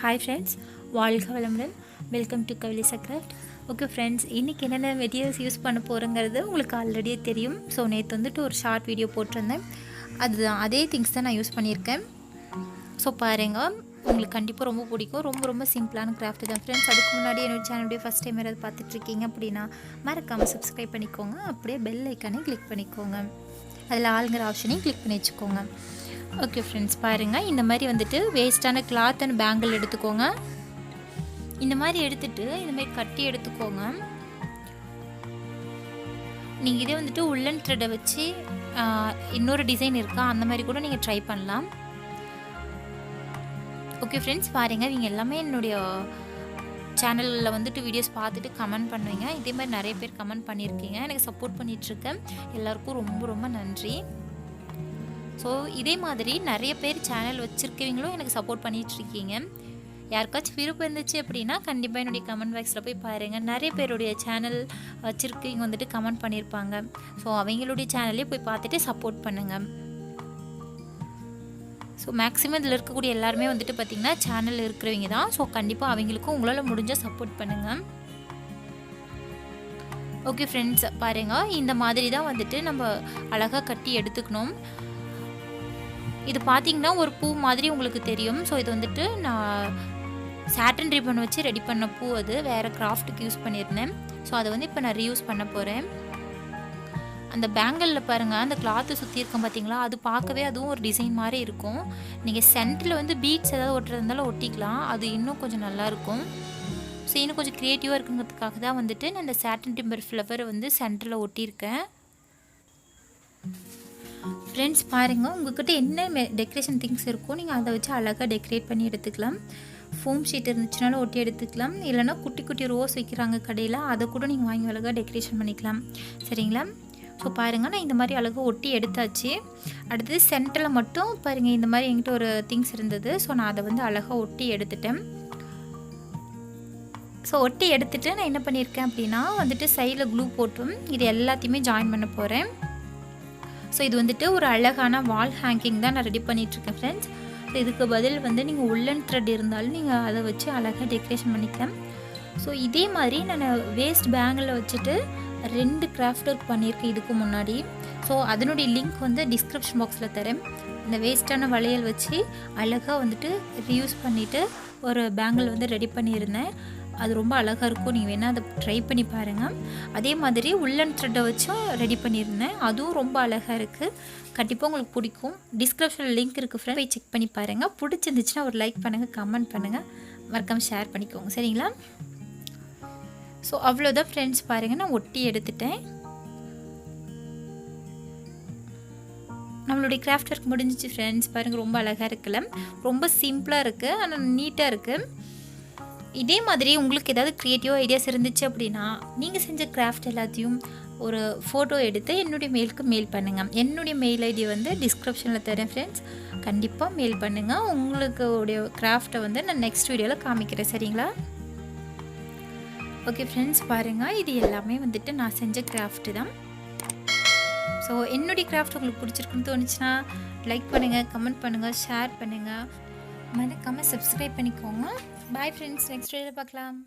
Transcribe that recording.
Hi friends, வாழ்க வளமுடன். Welcome to கவலிzacraft. ஓகே ஃப்ரெண்ட்ஸ், இன்றைக்கி என்னென்ன மெட்டீரியல்ஸ் யூஸ் பண்ண போகிறேங்கிறது உங்களுக்கு ஆல்ரெடியே தெரியும். ஸோ நேற்று வந்துட்டு ஒரு ஷார்ட் வீடியோ போட்டிருந்தேன். அதுதான் அதே திங்ஸ் தான் நான் யூஸ் பண்ணியிருக்கேன். ஸோ பாருங்கள், உங்களுக்கு கண்டிப்பாக ரொம்ப பிடிக்கும். ரொம்ப ரொம்ப சிம்பிளான கிராஃப்ட் தான் ஃப்ரெண்ட்ஸ். அதுக்கு முன்னாடி என்னோட சேனலுடைய ஃபஸ்ட் டைம் யாராவது பார்த்துட்ருக்கீங்க அப்படின்னா மறக்காமல் சப்ஸ்கிரைப் பண்ணிக்கோங்க. அப்படியே பெல் ஐக்கானே கிளிக் பண்ணிக்கோங்க. அதில் ஆளுங்கிற ஆப்ஷனையும் கிளிக் பண்ணி வச்சுக்கோங்க. ஓகே ஃப்ரெண்ட்ஸ், பாருங்கள், இந்த மாதிரி வந்துட்டு வேஸ்ட்டான கிளாத் அண்ட் பேங்கிள் எடுத்துக்கோங்க. இந்த மாதிரி எடுத்துகிட்டு இந்த மாதிரி கட்டி எடுத்துக்கோங்க. நீங்கள் இதே வந்துட்டு உள்ளன் த்ரெட்டை வச்சு இன்னொரு டிசைன் இருக்கா, அந்த மாதிரி கூட நீங்கள் ட்ரை பண்ணலாம். ஓகே ஃப்ரெண்ட்ஸ், பாருங்கள், நீங்கள் எல்லாமே என்னுடைய சேனலில் வந்துட்டு வீடியோஸ் பார்த்துட்டு கமெண்ட் பண்ணுவீங்க. இதே மாதிரி நிறைய பேர் கமெண்ட் பண்ணியிருக்கீங்க. எனக்கு சப்போர்ட் பண்ணிகிட்ருக்கேன். எல்லாருக்கும் ரொம்ப ரொம்ப நன்றி. ஸோ இதே மாதிரி நிறைய பேர் சேனல் வச்சுருக்கீங்களும் எனக்கு சப்போர்ட் பண்ணிகிட்ருக்கீங்க. யாருக்காச்சும் விருப்பம் இருந்துச்சு அப்படின்னா கண்டிப்பாக என்னுடைய கமெண்ட் பாக்ஸில் போய் பாருங்கள். நிறைய பேருடைய சேனல் வச்சுருக்கீங்க வந்துட்டு கமெண்ட் பண்ணியிருப்பாங்க. ஸோ அவங்களுடைய சேனல்லே போய் பார்த்துட்டு சப்போர்ட் பண்ணுங்கள். ஸோ மேக்ஸிமம் இதில் இருக்கக்கூடிய எல்லாருமே வந்துட்டு பார்த்திங்கன்னா சேனல் இருக்கிறவங்க தான். ஸோ கண்டிப்பாக அவங்களுக்கும் உங்களால் முடிஞ்சால் சப்போர்ட் பண்ணுங்கள். ஓகே ஃப்ரெண்ட்ஸ், பாருங்கள், இந்த மாதிரி தான் வந்துட்டு நம்ம அழகாக கட்டி எடுத்துக்கணும். இது பார்த்திங்கன்னா ஒரு பூ மாதிரி உங்களுக்கு தெரியும். ஸோ இது வந்துட்டு நான் சாட்டன் ரிப்பன் வச்சு ரெடி பண்ண பூ. அது வேறு கிராஃப்ட்டுக்கு யூஸ் பண்ணியிருந்தேன். ஸோ அதை வந்து இப்போ நான் ரீயூஸ் பண்ண போகிறேன். அந்த பேங்கிளில் பாருங்கள், அந்த கிளாத்து சுற்றி இருக்கேன் பார்த்தீங்களா, அது பார்க்கவே அதுவும் ஒரு டிசைன் மாதிரி இருக்கும். நீங்கள் சென்டரில் வந்து பீட்ஸ் ஏதாவது ஒட்டுறதுனால ஒட்டிக்கலாம். அது இன்னும் கொஞ்சம் நல்லாயிருக்கும். ஸோ இன்னும் கொஞ்சம் க்ரியேட்டிவாக இருக்குங்கிறதுக்காக தான் வந்துட்டு நான் இந்த சாட்டன் டிம்பர் ஃப்ளவரை வந்து சென்டரில் ஒட்டியிருக்கேன். ஃப்ரெண்ட்ஸ் பாருங்கள், உங்கள்கிட்ட என்ன டெக்கரேஷன் திங்ஸ் இருக்கோ நீங்கள் அதை வச்சு அழகாக டெக்கரேட் பண்ணி எடுத்துக்கலாம். ஃபோம் ஷீட் இருந்துச்சுனாலும் ஒட்டி எடுத்துக்கலாம். இல்லைனா குட்டி குட்டி ரோஸ் வைக்கிறாங்க கடையில், அதை கூட நீங்கள் வாங்கி அழகாக டெக்கரேஷன் பண்ணிக்கலாம். சரிங்களா? ஸோ பாருங்கள், நான் இந்த மாதிரி அழகாக ஒட்டி எடுத்தாச்சு. அடுத்தது சென்டரில் மட்டும் பாருங்கள், இந்த மாதிரி என்கிட்ட ஒரு திங்ஸ் இருந்தது. ஸோ நான் அதை வந்து அழகாக ஒட்டி எடுத்துட்டேன். ஸோ ஒட்டி எடுத்துகிட்டு நான் என்ன பண்ணியிருக்கேன் அப்படின்னா வந்துட்டு சைடில் க்ளூ போட்டும் இது எல்லாத்தையுமே ஜாயின் பண்ண போகிறேன். ஸோ இது வந்துட்டு ஒரு அழகான வால் ஹேங்கிங் தான் நான் ரெடி பண்ணிகிட்ருக்கேன் ஃப்ரெண்ட்ஸ். ஸோ இதுக்கு பதில் வந்து நீங்கள் உள்ளன் த்ரெட் இருந்தாலும் நீங்கள் அதை வச்சு அழகாக டெக்கரேஷன் பண்ணிக்கலாம். ஸோ இதே மாதிரி நான் வேஸ்ட் பேங்கில் வச்சுட்டு 2 கிராஃப்ட் ஒர்க் பண்ணியிருக்கேன் இதுக்கு முன்னாடி. ஸோ அதனுடைய லிங்க் வந்து டிஸ்கிரிப்ஷன் பாக்ஸில் தரேன். இந்த வேஸ்ட்டான வளையல் வச்சு அழகாக வந்துட்டு ரீயூஸ் பண்ணிவிட்டு ஒரு பேங்கிள் வந்து ரெடி பண்ணியிருந்தேன். அது ரொம்ப அழகாக இருக்கும். நீங்கள் வேணால் அதை ட்ரை பண்ணி பாருங்கள். அதே மாதிரி உள்ளன் த்ரெட்டை வச்சும் ரெடி பண்ணியிருந்தேன். அதுவும் ரொம்ப அழகாக இருக்குது. கண்டிப்பாக உங்களுக்கு பிடிக்கும். டிஸ்கிரிப்ஷனில் லிங்க் இருக்குது ஃப்ரெண்ட், போய் செக் பண்ணி பாருங்கள். பிடிச்சிருந்துச்சுன்னா ஒரு லைக் பண்ணுங்கள், கமெண்ட் பண்ணுங்கள், மறக்காமல் ஷேர் பண்ணிக்கோங்க. சரிங்களா? ஸோ அவ்வளோதான் ஃப்ரெண்ட்ஸ், பாருங்கள், நான் ஒட்டி எடுத்துட்டேன். நம்மளுடைய கிராஃப்ட் ஒர்க் முடிஞ்சிச்சு ஃப்ரெண்ட்ஸ். பாருங்கள், ரொம்ப அழகாக இருக்குல்ல, ரொம்ப சிம்பிளாக இருக்குது, ஆனால் நீட்டாக இருக்குது. இதே மாதிரி உங்களுக்கு ஏதாவது க்ரியேட்டிவ் ஐடியாஸ் இருந்துச்சு அப்படின்னா நீங்கள் செஞ்ச கிராஃப்ட் எல்லாத்தையும் ஒரு ஃபோட்டோ எடுத்து என்னுடைய மெயிலுக்கு மெயில் பண்ணுங்கள். என்னுடைய மெயில் ஐடி வந்து டிஸ்கிரிப்ஷனில் தரேன் ஃப்ரெண்ட்ஸ். கண்டிப்பாக மெயில் பண்ணுங்கள். உங்களுக்கு உடைய கிராஃப்டை வந்து நான் நெக்ஸ்ட் வீடியோவில் காமிக்கிறேன். சரிங்களா? ஓகே ஃப்ரெண்ட்ஸ், பாருங்கள், இது எல்லாமே வந்துட்டு நான் செஞ்ச கிராஃப்ட்டு தான். ஸோ என்னுடைய கிராஃப்ட் உங்களுக்கு பிடிச்சிருக்குன்னு தோணுச்சுன்னா லைக் பண்ணுங்கள், கமெண்ட் பண்ணுங்கள், ஷேர் பண்ணுங்கள், மறக்காமல் சப்ஸ்கிரைப் பண்ணிக்கோங்க. பாய் ஃப்ரெண்ட்ஸ், நெக்ஸ்ட் வீடியோவில் பார்க்கலாம்.